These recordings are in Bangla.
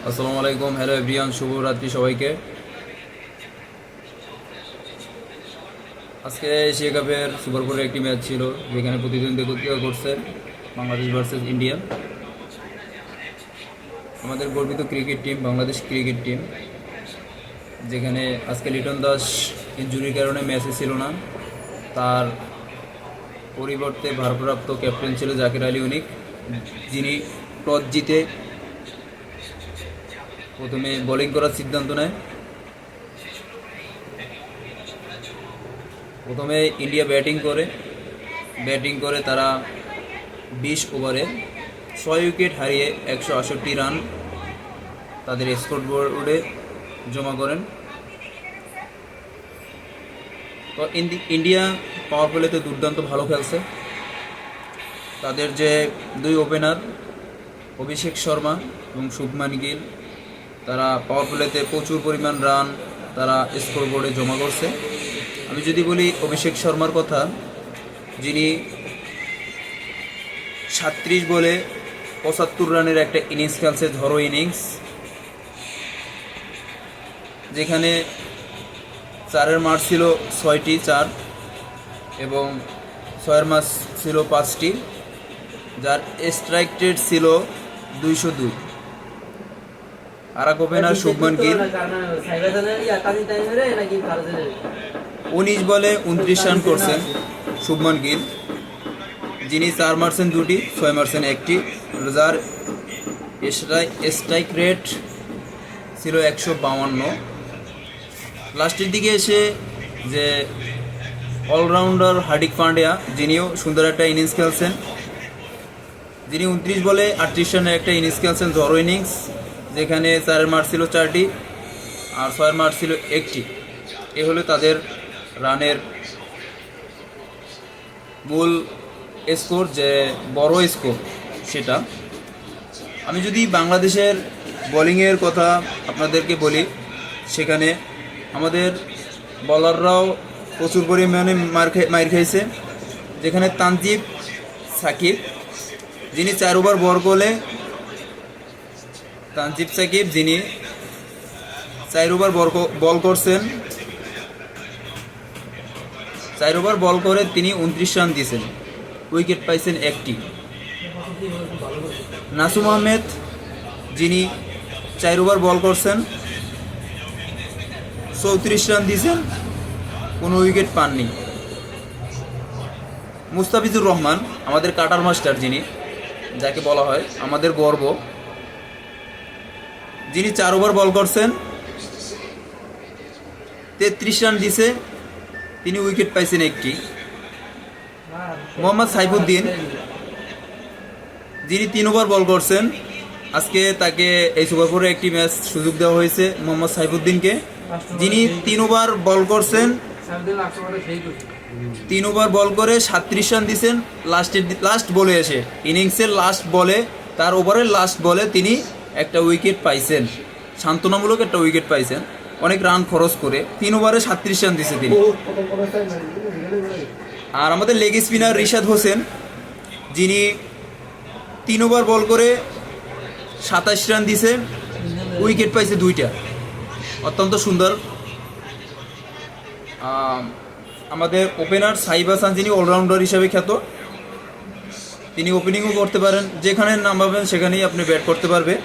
আসসালামু আলাইকুম, হ্যালো এভরিওয়ান, শুভরাত্রি সবাইকে। আজকে এশিয়া কাপের সুপার ফোরের একটি ম্যাচ ছিল, যেখানে প্রতিদ্বন্দ্বিতা করছে বাংলাদেশ ভার্সেস ইন্ডিয়া। আমাদের গর্বিত cricket team Bangladesh cricket team, যেখানে আজকে লিটন দাস ইনজুরির কারণে ম্যাচে ছিল না। তার পরিবর্তে ভারপ্রাপ্ত ক্যাপ্টেন ছিল জাকির আলী অনিক, যিনি টস জিতে প্রথমে বোলিং করার সিদ্ধান্ত নেয়। প্রথমে ইন্ডিয়া ব্যাটিং করে তারা 20 ওভারে 6 উইকেট হারিয়ে 168 রান তাদের স্কোর বোর্ডে জমা করেন। তো ইন্ডিয়া পাওয়ার প্লেতে দুর্দান্ত ভালো খেলছে। তাদের যে দুই ওপেনার অভিষেক শর্মা এবং শুভমান গিল, তারা পাওয়ার প্লেতে প্রচুর পরিমাণ রান তারা স্কোর বোর্ডে জমা করছে। আমি যদি বলি অভিষেক শর্মার কথা, যিনি 37 বলে 75 রানের একটা ইনিংস খেলছে, ঝড়ো ইনিংস, যেখানে 4 মার ছিল 6টি 4 এবং 6 মার ছিল 5টি, যার স্ট্রাইক রেট ছিল 202। আর এক ওপেনার শুভমান গিল 19 বলে 29 রান করছেন শুভমান গিল, যিনি 4 মারছেন 2টি, 6 মারছেন 1টি, যার স্ট্রাইক রেট ছিল 152। লাস্টের দিকে এসে যে অলরাউন্ডার হার্দিক পান্ডিয়া, যিনিও সুন্দর একটা ইনিংস খেলছেন, যিনি 29 বলে 38 রানের একটা ইনিংস খেলছেন, ঝড়ো ইনিংস, যেখানে 4 মার ছিল 4টি আর 6 মার ছিল 1টি। এ হলো তাদের রানের মূল স্কোর, যে বড় স্কোর সেটা। আমি যদি বাংলাদেশের বোলিংয়ের কথা আপনাদেরকে বলি, সেখানে আমাদের বলাররাও প্রচুর পরিমাণে মার খাইছে, যেখানে তানজিব সাকিব, যিনি 4 ওভার বল করলে তানজিব সাকিব, যিনি 4 ওভার বল করছেন, 4 ওভার বল করে তিনি 29 রান দিয়েছেন, উইকেট পাইছেন 1টি। নাসুম আহমেদ, যিনি 4 ওভার বল করছেন, 34 রান দিয়েছেন, কোনো উইকেট পাননি। মুস্তাফিজুর রহমান, আমাদের কাটার মাস্টার, যিনি যাকে বলা হয় আমাদের গর্ব, যিনি 4 ওভার বল করছেন, 33 রান দিছে, তিনি উইকেট পাইছেন 1টি। মোহাম্মদ সাইফুদ্দিন, যিনি 3 ওভার বল করছেন, আজকে তাকে এই সুপার ফোরে একটি ম্যাচ সুযোগ দেওয়া হয়েছে মোহাম্মদ সাইফুদ্দিনকে, যিনি 3 ওভার বল করছেন, 3 ওভার বল করে 37 রান দিয়েছেন। লাস্ট বলে এসে ইনিংসের লাস্ট বলে, তার ওভারের লাস্ট বলে তিনি একটা উইকেট পাইছেন, সান্ত্বনামূলক একটা উইকেট পাইছেন, অনেক রান খরচ করে 3 ওভারে 37 রান দিয়েছে তিনি। আর আমাদের লেগ স্পিনার রিশাদ হোসেন, যিনি 3 ওভার বল করে 27 রান দিয়েছে, উইকেট পাইছে 2টা, অত্যন্ত সুন্দর। আমাদের ওপেনার সাইব হাসান, যিনি অলরাউন্ডার হিসাবে খ্যাত, তিনি ওপেনিংও করতে পারেন, যেখানে নামাবেন সেখানেই আপনি ব্যাট করতে পারবে।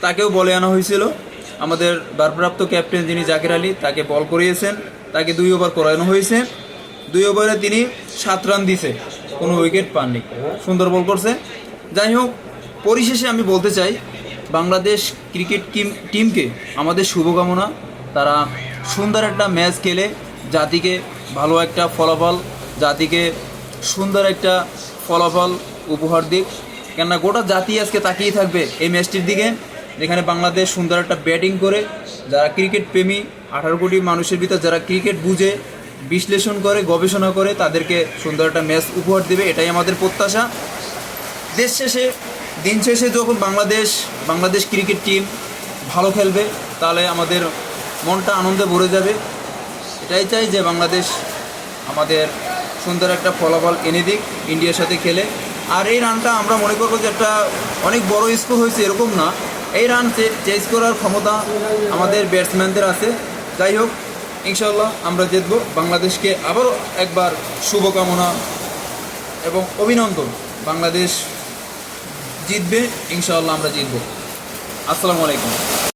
তাকেও বলে আনা হয়েছিল। আমাদের ভারপ্রাপ্ত ক্যাপ্টেন, যিনি জাকির আলী, তাকে বল করিয়েছেন, তাকে 2 ওভার করানো হয়েছে, 2 ওভারে তিনি 7 রান দিয়েছে, কোনো উইকেট পাননি, সুন্দর বল করছে। যাই হোক, পরিশেষে আমি বলতে চাই, বাংলাদেশ ক্রিকেট টিমকে আমাদের শুভকামনা। তারা সুন্দর একটা ম্যাচ খেলে জাতিকে ভালো একটা ফলাফল, জাতিকে সুন্দর একটা ফলাফল উপহার দিক। কেননা গোটা জাতি আজকে তাকিয়ে থাকবে এই ম্যাচটির দিকে, যেখানে বাংলাদেশ সুন্দর একটা ব্যাটিং করে, যারা ক্রিকেট প্রেমী 18 কোটি মানুষের ভিতর যারা ক্রিকেট বুঝে, বিশ্লেষণ করে, গবেষণা করে, তাদেরকে সুন্দর একটা ম্যাচ উপহার দেবে, এটাই আমাদের প্রত্যাশা। দিন শেষে যখন বাংলাদেশ ক্রিকেট টিম ভালো খেলবে, তাহলে আমাদের মনটা আনন্দে ভরে যাবে। এটাই চাই যে বাংলাদেশ আমাদের সুন্দর একটা ফলাফল এনে দিক ইন্ডিয়ার সাথে খেলে। আর এই রানটা আমরা মনে করবো যে একটা অনেক বড় স্কোর হয়েছে এরকম না, এই রান চেজ করার ক্ষমতা আমাদের ব্যাটসম্যানদের আছে। যাই হোক, ইনশাল্লাহ আমরা জিতব। বাংলাদেশকে আবারও একবার শুভকামনা এবং অভিনন্দন। বাংলাদেশ জিতবে, ইনশাআল্লাহ আমরা জিতব। আসসালামু আলাইকুম।